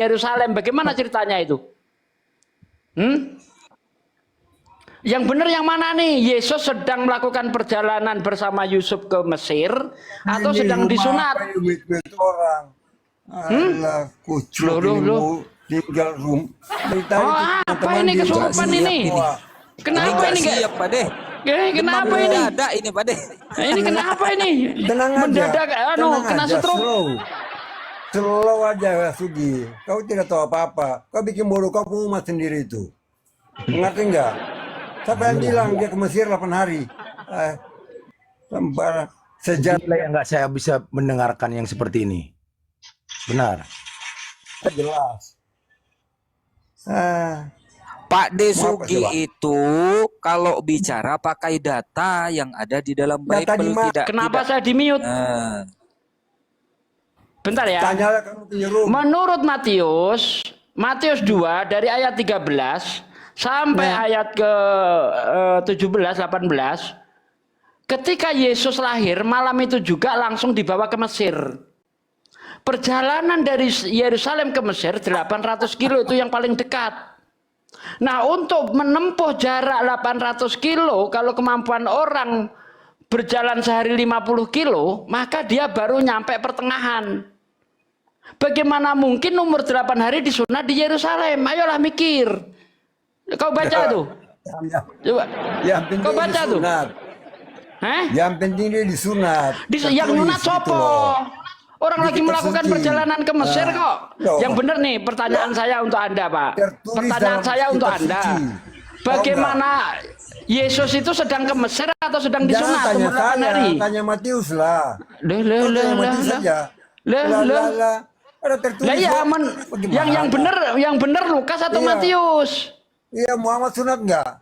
Yerusalem. Bagaimana ceritanya itu? Yang benar yang mana nih? Yesus sedang melakukan perjalanan bersama Yusuf ke Mesir atau sedang disunat? Orang. Alah, kucuk Loh. tinggal Apa ini kesurupan ini? Kenapa ini enggak siap, Pak De? Kenapa ini? Ada ini, Pak De. Ini kenapa ini? Tenang aja. Mendadak kena stroke. Slow aja, Sugi. Kau tidak tahu apa-apa. Kau bikin bodoh kau umat sendiri itu. Ngerti enggak? Siapa yang bilang dia ke Mesir 8 hari? Sejak yang nggak saya bisa mendengarkan yang seperti ini. Benar. jelas. Pak De Coba. Sugi itu kalau bicara pakai data yang ada di dalam Data di Bible mana? tidak. Kenapa tidak. saya di-mute? Nah, Bentar ya. Tanyalah kamu punya room. Menurut Matius 2 dari ayat 13 sampai ayat ke 17 18, ketika Yesus lahir malam itu juga langsung dibawa ke Mesir. Perjalanan dari Yerusalem ke Mesir 800 kilo itu yang paling dekat. Nah, untuk menempuh jarak 800 kilo, kalau kemampuan orang berjalan sehari 50 kilo, maka dia baru nyampe pertengahan. Bagaimana mungkin umur 8 hari disunat di Yerusalem? Ayolah mikir. Kau baca tuh. Coba. Yang penting Kau baca tuh. disunat. Yang penting dia disunat. Yang sunat sopo? Orang lagi melakukan perjalanan ke Mesir kok. Yang benar nih pertanyaan saya untuk Anda, Pak. Pertanyaan saya untuk Anda. Bagaimana Yesus itu sedang ke Mesir atau sedang disunat umur 8 hari? Tanya Matius lah. Ada tertulis. Lah ya, yang benar Lukas atau Matius? Iya, Muhammad sunat enggak?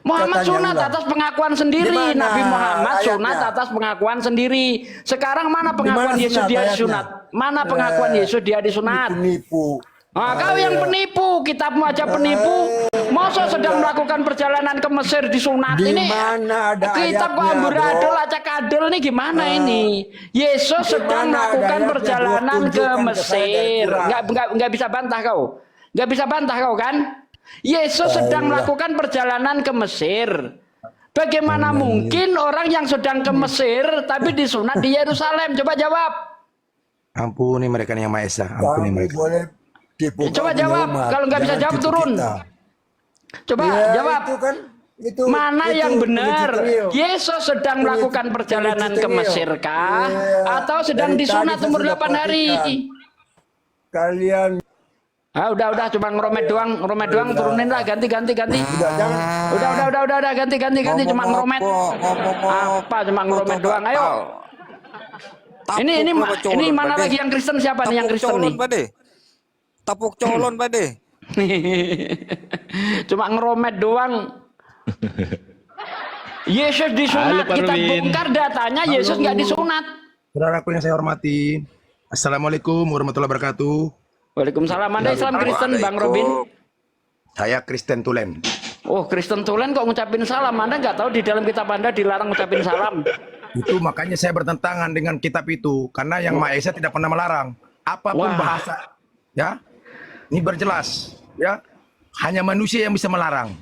Muhammad sunat atas pengakuan sendiri. Dimana Nabi Muhammad sunat ayatnya? atas pengakuan sendiri. Sekarang mana pengakuan Yesus dia disunat? Mana pengakuan Yesus dia disunat? Penipu. Nah, kau yang penipu, kitabmu aja penipu. Masa sedang melakukan perjalanan ke Mesir disunat Di ini? mana ada Kitab kok ayatnya, amburadul, bro? acak adul nih gimana ini? Yesus sedang Mana ada melakukan ayatnya, perjalanan bro? ke Tunjukkan ke Mesir. saya dari Quran. Nggak bisa bantah kau. Nggak bisa bantah kau kan? Yesus sedang melakukan perjalanan ke Mesir. Bagaimana mungkin orang yang sedang ke Mesir tapi disunat di Yerusalem? Coba jawab. Ampuni mereka yang Maha Esa. Ampuni Kamu mereka. boleh tipu Coba kamu jawab. umat. Kalau nggak bisa Jangan jawab tipu turun. kita. Coba Ya, jawab. Mana yang benar? Yesus sedang melakukan perjalanan ke Mesir kah? Atau sedang disunat umur 8 hari? Kalian Udah cuma ngeromet doang, turunin lah, ganti. jangan Udah ganti cuma ngeromet. Apa cuma ngeromet doang? Ayo. Ini mana lagi yang Kristen siapa nih yang Kristen nih? Tapuk colon, Pak De. Cuma ngeromet doang. Yesus disunat, kita bongkar datanya Yesus nggak disunat. Saudaraku yang saya hormati, Assalamualaikum warahmatullahi wabarakatuh. Waalaikumsalam. Anda Islam Kristen, Bang Robin? Saya Kristen Tulen. Oh, Kristen Tulen kok ngucapin salam? Anda nggak tahu di dalam kitab Anda dilarang ngucapin salam? Itu makanya saya bertentangan dengan kitab itu, karena yang Maha Esa tidak pernah melarang apapun bahasa. Ya, ini berjelas. Ya, hanya manusia yang bisa melarang.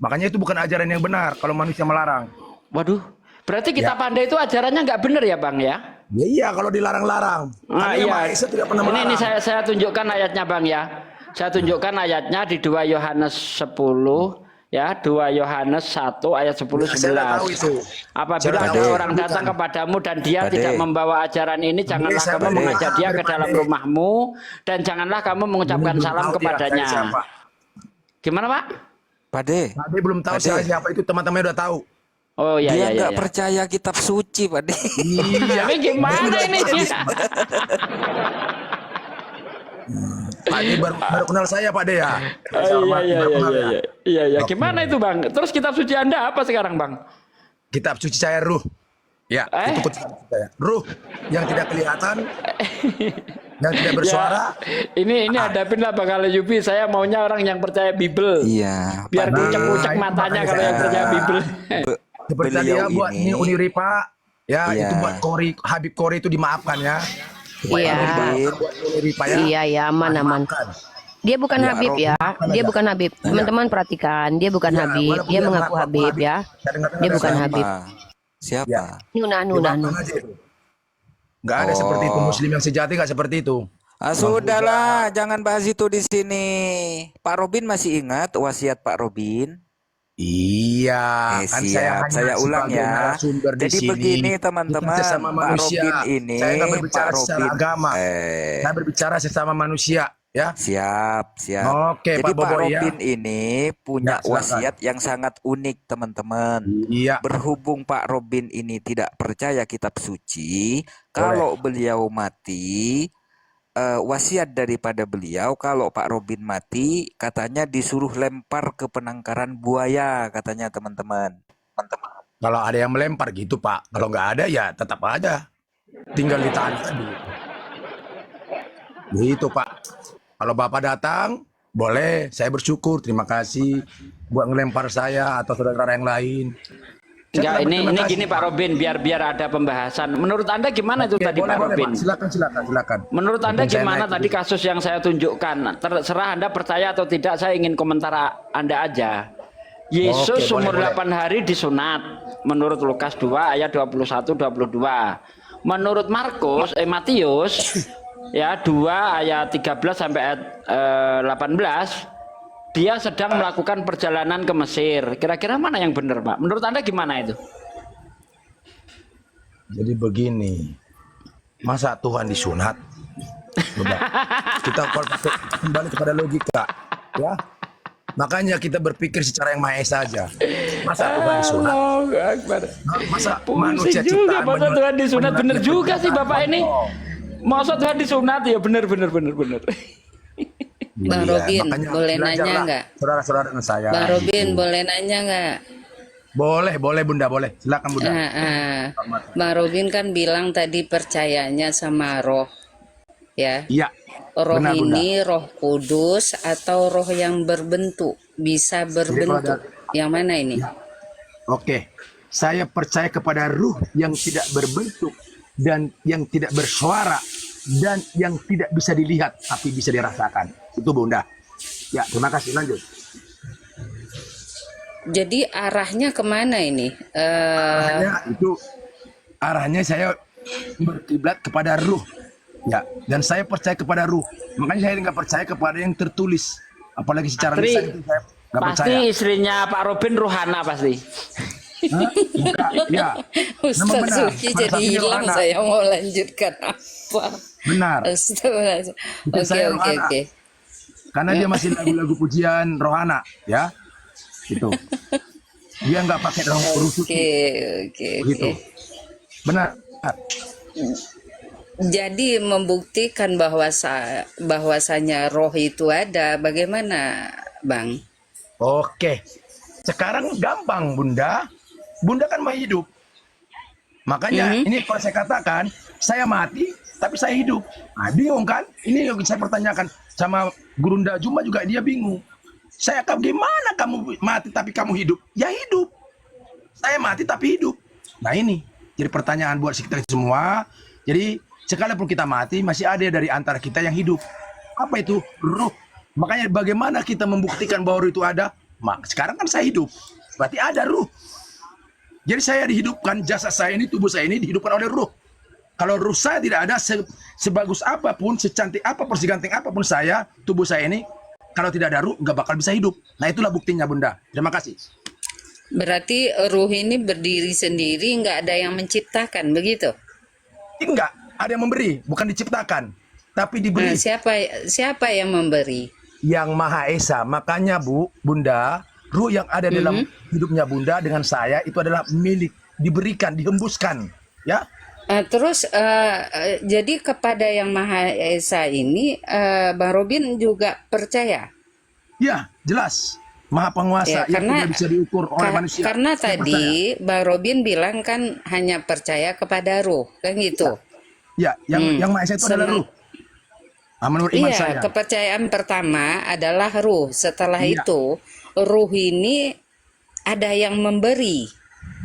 Makanya itu bukan ajaran yang benar kalau manusia melarang. Waduh, berarti kitab Anda itu ajarannya nggak benar ya, Bang ya? Ya, iya, kalau dilarang-larang. Karena yang Maha Esa tidak pernah melarang. Ini saya tunjukkan ayatnya, Bang ya. Saya tunjukkan ayatnya di 2 Yohanes 10 ya, 2 Yohanes 1 ayat 10 11. Apabila ada orang datang kepadamu dan dia tidak membawa ajaran ini, janganlah kamu mengajak dia ke dalam rumahmu dan janganlah kamu mengucapkan salam kepadanya. Gimana, Pak? Pak De. Pak De belum tahu siapa itu, teman-teman udah tahu. Oh iya, Dia iya, nggak iya. percaya kitab suci, Pak De. Iya. Tapi gimana ini? Pak De baru kenal saya, Pak De ya. Iya. Gimana itu, Bang? Terus kitab suci Anda apa sekarang, Bang? Kitab suci saya ruh. Ya, itu kitab suci saya. Ruh yang tidak kelihatan, yang tidak bersuara. Ya, ini hadapin lah Bang Alayubi. Saya maunya orang yang percaya Bible. Iya. Biar kucek-kucek matanya kalau yang percaya Bible. Seperti dia buat ini Uniripa, ya itu buat Kori, Habib Kori itu dimaafkan ya. Iya, iya, ya, aman, aman. Dia bukan Ya, Habib ya, dia bukan Habib. Teman-teman perhatikan, dia bukan Ya, Habib, walaupun dia dia mengaku mengaku Habib Habib, ya. saya dengar-dengar Dia dari bukan saya. Habib. Siapa? Nuna, Dimaafkan aja itu. Nggak ada seperti itu. Oh. Muslim yang sejati nggak seperti itu. Sudahlah, jangan bahas itu di sini. Pak Robin masih ingat wasiat Pak Robin? Iya, kan Siap, hanya saya ulang sebagai ya. narasumber di Jadi sini. begini Kita teman-teman, sesama Pak manusia. Robin ini, Saya nggak berbicara Pak secara Robin, agama. Saya berbicara sesama manusia, ya. siap. Oke, Jadi Pak Pak Bobo ya. Robin ini punya Ya, silakan. wasiat yang sangat unik teman-teman. Iya, Berhubung Pak Robin ini tidak percaya kitab suci, kalau beliau mati, wasiat daripada beliau kalau Pak Robin mati, katanya disuruh lempar ke penangkaran buaya, katanya teman-teman. kalau ada yang melempar gitu, Pak. Kalau nggak ada ya tetap ada. Tinggal ditahan tadi. Begitu, Pak. Kalau Bapak datang, boleh. Saya bersyukur. Terima kasih buat ngelempar saya atau saudara yang lain. Enggak, Saya ini berterima kasih. gini Pak Robin, biar ada pembahasan. Menurut Anda gimana itu Oke, tadi boleh, Pak boleh, Robin? Pak. Silakan. Menurut Anda Mumpung saya gimana naik tadi dulu. kasus yang saya tunjukkan? Terserah Anda percaya atau tidak, saya ingin komentar Anda aja. Yesus Oke, umur boleh. 8 hari disunat menurut Lukas 2 ayat 21-22. Menurut Matius ya 2 ayat 13 sampai ayat 18 dia sedang melakukan perjalanan ke Mesir. Kira-kira mana yang benar, Pak? Menurut Anda gimana itu? Jadi begini, masa Tuhan disunat? Coba. Kita kembali kepada logika, ya. Makanya kita berpikir secara yang Maha Esa aja. Masa Tuhan disunat? Masa manusia Pusing juga, ciptaan masa Tuhan disunat bener menyunatnya juga sih Bapak ini. Oh. Masa Tuhan disunat ya bener. Bang Iya, Robin, makanya boleh nanya belajarlah, nggak? saudara-saudara dengan saya. Bang Robin, gitu. boleh nanya nggak? Boleh Bunda, boleh. Silakan Bunda. Bang Robin kan bilang tadi percayanya sama roh, ya. Iya. Roh benar, Bunda. ini roh kudus atau roh yang berbentuk, bisa berbentuk. Yang mana ini? Oke. Saya percaya kepada ruh yang tidak berbentuk dan yang tidak bersuara dan yang tidak bisa dilihat tapi bisa dirasakan. Itu Bunda. Ya, terima kasih. Lanjut. Jadi arahnya kemana ini? Arahnya saya berkiblat kepada ruh. Ya, dan saya percaya kepada ruh. Makanya saya nggak percaya kepada yang tertulis. Apalagi secara Tri, lisan itu saya nggak pasti percaya. istrinya Pak Robin Ruhana pasti. Hah? Bukan, ya. Ustaz Memang benar. Suci Salah jadi satunya hilang, Rohana. saya mau lanjutkan apa? Benar. Astagfirullahaladzim. Itu saya Rohana. Oke. Karena dia masih lagu-lagu pujian rohana, ya. Gitu. Dia nggak pakai roh suci. Oke. Gitu. Benar. Jadi membuktikan bahwasanya roh itu ada, bagaimana, Bang? Oke. Sekarang gampang, Bunda. Bunda kan masih hidup. Makanya ini kalau saya katakan, saya mati tapi saya hidup. Nah, bingung kan? Ini yang saya pertanyakan sama Gurunda Juma juga, dia bingung. Saya gimana kamu mati tapi kamu hidup? Ya hidup. Saya mati tapi hidup. Nah ini jadi pertanyaan buat kita semua. Jadi sekalipun kita mati, masih ada dari antara kita yang hidup. Apa itu? Ruh. Makanya bagaimana kita membuktikan bahwa ruh itu ada? Sekarang kan saya hidup. Berarti ada ruh. Jadi saya dihidupkan, jasad saya ini, tubuh saya ini dihidupkan oleh ruh. Kalau ruh saya tidak ada, sebagus apapun, secantik apapun, seganteng apapun saya, tubuh saya ini, kalau tidak ada ruh, nggak bakal bisa hidup. Nah itulah buktinya Bunda. Terima kasih. Berarti ruh ini berdiri sendiri, nggak ada yang menciptakan, begitu? Enggak, ada yang memberi, bukan diciptakan, tapi diberi. Nah, siapa yang memberi? Yang Maha Esa. Makanya Bunda, ruh yang ada dalam hidupnya Bunda dengan saya itu adalah milik, diberikan, dihembuskan, ya. Terus jadi kepada yang Maha Esa ini, Bang Robin juga percaya? Ya, jelas. Maha penguasa Ya, yang tidak bisa diukur oleh manusia. Karena Saya tadi Bang Robin bilang kan hanya percaya kepada ruh, kan gitu? Ya, yang Maha Esa itu adalah ruh. Menurut iman saya. Iya, kepercayaan pertama adalah ruh. Setelah Iya. itu, ruh ini ada yang memberi,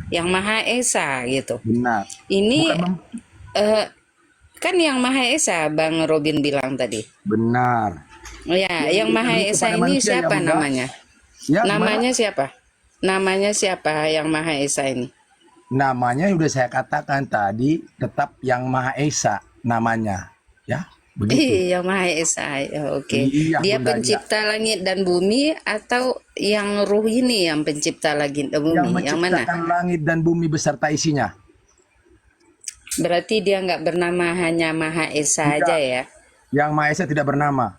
yang Maha Esa gitu. Benar. Ini Bukan kan yang Maha Esa, Bang Robin bilang tadi. Benar. Ya, yang Maha Lebih Esa kepada ini manusia, ya, siapa Bunda. namanya? Ya, Namanya siapa? Namanya siapa yang Maha Esa ini? namanya udah saya katakan tadi, tetap yang Maha Esa namanya, ya begitu. Yang Maha Esa, ya, oke. Iya, Dia Bunda, pencipta langit dan bumi atau yang ruh ini yang pencipta langit dan yang bumi? Yang mana? menciptakan langit dan bumi beserta isinya. Berarti dia nggak bernama, hanya Maha Esa Tidak. aja ya? Yang Maha Esa tidak bernama.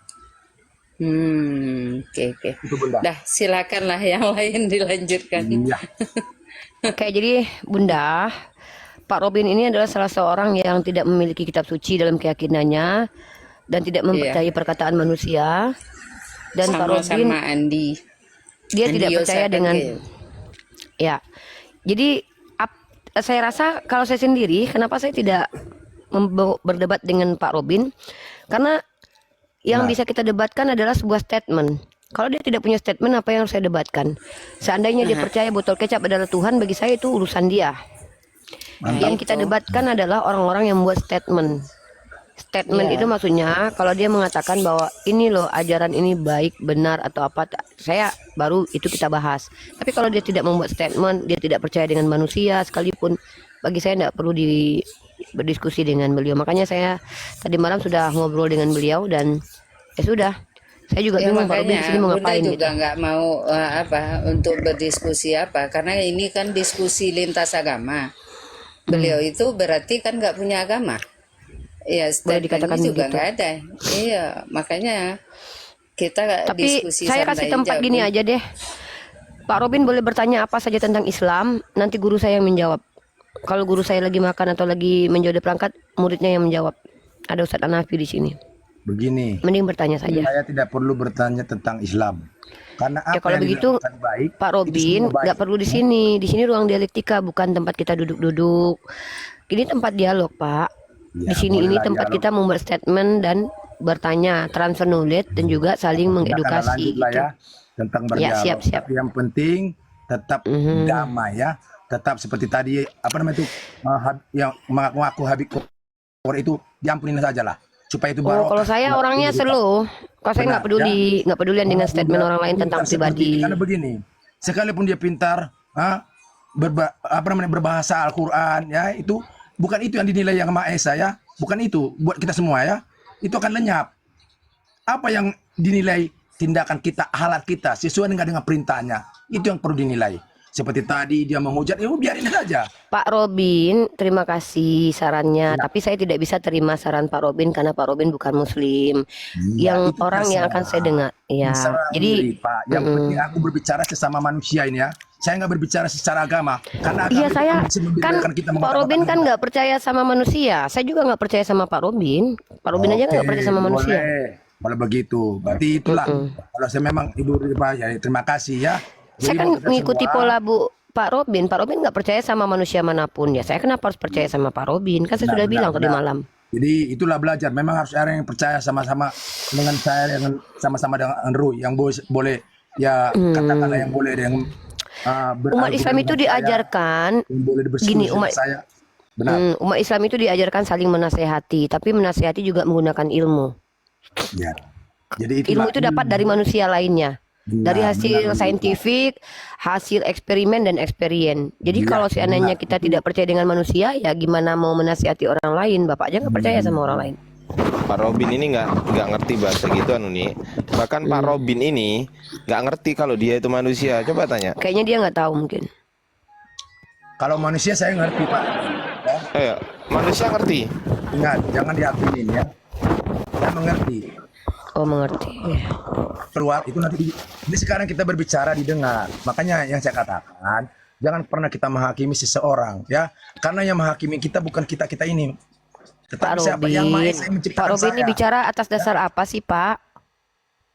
Oke. Itu Bunda. Dah, silakanlah yang lain dilanjutkan. Iya. Oke, jadi Bunda, Pak Robin ini adalah salah seorang yang tidak memiliki kitab suci dalam keyakinannya dan tidak mempercayai perkataan manusia. Dan Pak Robin, Sama-sama Andi. dia tidak Andi percaya Yosa dengan, Kage. ya. Jadi saya rasa kalau saya sendiri, kenapa saya tidak berdebat dengan Pak Robin? Karena yang bisa kita debatkan adalah sebuah statement. Kalau dia tidak punya statement, apa yang harus saya debatkan? Seandainya dia percaya botol kecap adalah Tuhan, bagi saya itu urusan dia. Yang kita debatkan adalah orang-orang yang membuat statement. Statement itu maksudnya kalau dia mengatakan bahwa ini loh ajaran ini baik, benar atau apa, saya baru itu kita bahas. Tapi kalau dia tidak membuat statement, dia tidak percaya dengan manusia sekalipun, bagi saya tidak perlu berdiskusi dengan beliau. Makanya saya tadi malam sudah ngobrol dengan beliau dan ya sudah. Saya juga Ya, bingung Pak Robin di sini mau Bunda ngapain juga gitu. nggak mau untuk berdiskusi apa, karena ini kan diskusi lintas agama. Beliau itu berarti kan nggak punya agama. Iya, dikatakan statementnya juga begitu. nggak ada. Iya, makanya kita Tapi diskusi saya kasih santai tempat aja, gini Bu. aja deh. Pak Robin boleh bertanya apa saja tentang Islam, nanti guru saya yang menjawab. Kalau guru saya lagi makan atau lagi menjauh perangkat, muridnya yang menjawab. Ada Ustadz Anafi di sini. Begini, Mending bertanya saja. saya tidak perlu bertanya tentang Islam. Karena apa Ya kalau yang begitu dilakukan baik, Pak itu Robin semua baik. nggak perlu di sini. Di sini ruang dialektika, bukan tempat kita duduk-duduk. Ini tempat dialog, Pak. Ya, Di sini ini bolehlah tempat dialog. kita membuat statement dan bertanya, transfer knowledge dan juga saling Kita akan mengedukasi. lanjut lah Gitu. ya tentang Ya, berdialog. siap. Tapi yang penting tetap damai ya. Tetap seperti tadi apa namanya itu yang mengaku-ngaku Habib Koor itu diampunin saja lah. Supaya itu Oh, barokah. kalau saya Nggak orangnya perlu slow. Kalau saya nggak Benar, peduli, nggak pedulian dengan statement orang lain tentang pintar seperti pribadi. ini. Karena begini, sekalipun dia pintar, berbahasa Al-Quran, ya itu bukan itu yang dinilai yang Maha Esa ya, bukan itu buat kita semua ya, itu akan lenyap. Apa yang dinilai tindakan kita, halat kita sesuai dengan perintahnya, itu yang perlu dinilai. Seperti tadi dia menghujat, ya biarin saja. Pak Robin, terima kasih sarannya. Tapi saya tidak bisa terima saran Pak Robin karena Pak Robin bukan Muslim. Yang itu orang yang akan saya dengar, ya. Terserah Jadi diri, Pak. Yang penting aku berbicara sesama manusia ini ya. Saya nggak berbicara secara agama. Karena agama iya itu saya bisa kan membedakan kita Pak mengatakan Robin kan agama. nggak percaya sama manusia. Saya juga nggak percaya sama Pak Robin. Pak Robin aja nggak Oke, percaya sama manusia. boleh. Kalau begitu, berarti itulah. Kalau saya memang Ibu Rifa, ya terima kasih ya. Saya Jadi kan buat kita mengikuti semua, pola Pak Robin. Pak Robin nggak percaya sama manusia manapun ya. Saya kenapa harus percaya sama Pak Robin? Kan saya sudah bilang tadi malam. Jadi itulah belajar. Memang harus ada yang percaya sama-sama dengan saya, dengan sama-sama dengan Andrew yang boleh ya katakanlah yang boleh yang Umat Islam itu diajarkan yang boleh berdiskusi gini, dengan saya. Benar. umat Islam itu diajarkan saling menasehati, tapi menasehati juga menggunakan ilmu. Ya. Jadi Ilmu itu dapat dari manusia lainnya. Dari hasil benar. saintifik, hasil eksperimen dan experience. Jadi kalau seandainya kita tidak percaya dengan manusia, ya gimana mau menasihati orang lain? Bapak aja nggak percaya sama orang lain. Pak Robin ini nggak ngerti bahasa gitu anu nih. Bahkan Pak Robin ini nggak ngerti kalau dia itu manusia. Coba tanya. Kayaknya dia nggak tahu mungkin. Kalau manusia saya ngerti Pak. Ya. Ayo, manusia ngerti. Ingat, jangan diakinin ya. Saya mengerti. Oh mengerti. Keluar itu nanti ini sekarang kita berbicara didengar. Makanya yang saya katakan, jangan pernah kita menghakimi seseorang ya. Karena yang menghakimi kita bukan kita-kita ini. Pak Tetapi siapa yang Maha Esa yang Robin, menciptakan Pak Robin ini saya. bicara atas dasar apa sih Pak?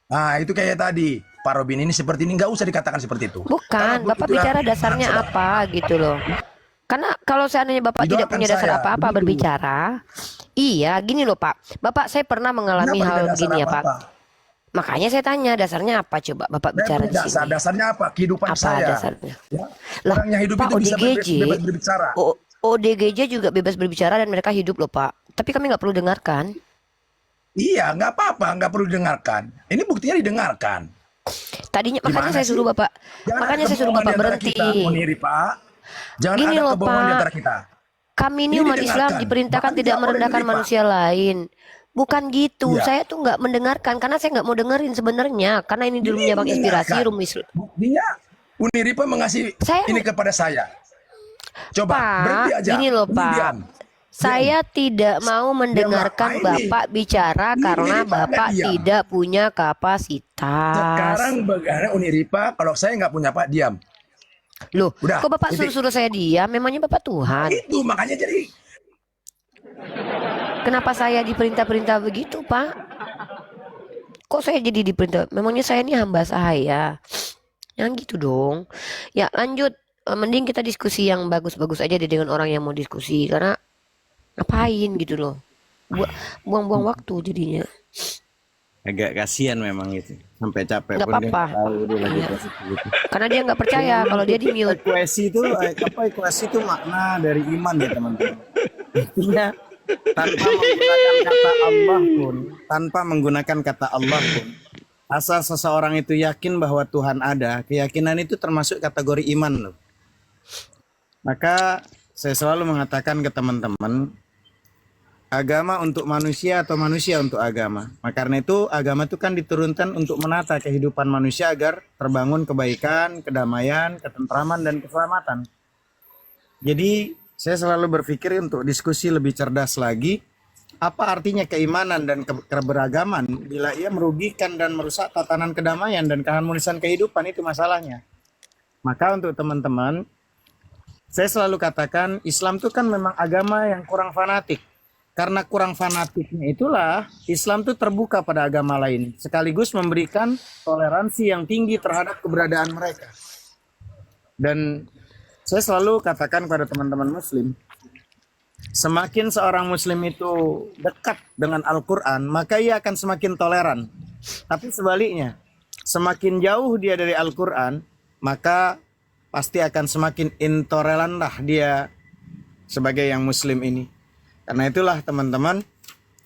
Nah, itu kayak tadi. Pak Robin ini seperti ini, nggak usah dikatakan seperti itu. Bukan, Karena Bapak itulah bicara dasarnya bangsa. apa gitu loh. Karena kalau seandainya Bapak tidak Didoakan punya dasar saya, apa-apa begitu. berbicara, iya gini loh Pak. Bapak saya pernah mengalami Kenapa hal tidak dasar begini ya Pak. apa-apa? Makanya saya tanya dasarnya apa coba Bapak Saya bicara punya di dasar, sini. dasarnya apa? Kehidupan Apa saya. dasarnya? Ya. Lah, Orang yang hidup Pak itu bisa ODGJ, bebas berbicara. ODGJ juga bebas berbicara dan mereka hidup loh Pak. Tapi kami nggak perlu dengarkan. Iya, nggak apa-apa, nggak perlu didengarkan. Ini buktinya didengarkan. Tadinya Gimana makanya saya sih? suruh Bapak, Jangan makanya ada saya suruh kebohongan Bapak di antara berhenti. kita, Muniri, Pak. Jangan Gini ada loh kebohongan di Pak, antara kita. kami ini Ini umat Islam didengarkan. diperintahkan Bahkan tidak tidak boleh merendahkan menyimak. manusia lain. Bukan gitu, Iya. saya tuh nggak mendengarkan karena saya nggak mau dengerin sebenarnya. Karena ini Ini roomnya Bang Inspirasi, mendengarkan. room Islam. Buktinya Muniri Pak mengasih Saya- ini kepada saya. Coba Pak, berhenti aja. gini loh Ini Pak. diam. Saya tidak mau mendengarkan Ini- Bapak bicara ini karena Pak, Bapak diam. tidak punya kapasitas. Sekarang bagaimana Uniripa kalau saya nggak punya Pak diam. Loh, Udah, kok Bapak titik. suruh-suruh saya diam? Memangnya Bapak Tuhan? Itu makanya jadi Kenapa saya diperintah-perintah begitu, Pak? Kok saya jadi diperintah? Memangnya saya ini hamba saya. Yang gitu dong. Ya, lanjut. Mending kita diskusi yang bagus-bagus aja deh dengan orang yang mau diskusi. Karena ngapain gitu loh. Buang-buang waktu jadinya. Agak kasihan memang gitu, sampai capek Nggak pun dia apa-apa. tahu dia lagi Iya. posisi gitu. Karena dia nggak percaya kalau dia di mute. Ekuasi itu makna dari iman ya teman-teman. Artinya tanpa menggunakan kata Allah pun, asal seseorang itu yakin bahwa Tuhan ada, keyakinan itu termasuk kategori iman loh. Maka saya selalu mengatakan ke teman-teman, agama untuk manusia atau manusia untuk agama. Maka karena itu agama itu kan diturunkan untuk menata kehidupan manusia agar terbangun kebaikan, kedamaian, ketentraman, dan keselamatan. Jadi saya selalu berpikir untuk diskusi lebih cerdas lagi, apa artinya keimanan dan keberagaman bila ia merugikan dan merusak tatanan kedamaian dan keharmonisan kehidupan, itu masalahnya. Maka untuk teman-teman, saya selalu katakan Islam itu kan memang agama yang kurang fanatik. Karena kurang fanatiknya itulah Islam itu terbuka pada agama lain, sekaligus memberikan toleransi yang tinggi terhadap keberadaan mereka. Dan saya selalu katakan pada teman-teman muslim, semakin seorang muslim itu dekat dengan Al-Quran, maka ia akan semakin toleran. Tapi sebaliknya, semakin jauh dia dari Al-Quran, maka pasti akan semakin intoleran lah dia sebagai yang muslim ini. Karena itulah teman-teman,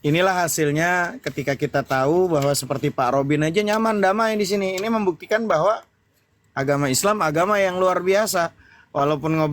inilah hasilnya ketika kita tahu bahwa seperti Pak Robin aja nyaman damai di sini. Ini membuktikan bahwa agama Islam agama yang luar biasa. Walaupun ngobrol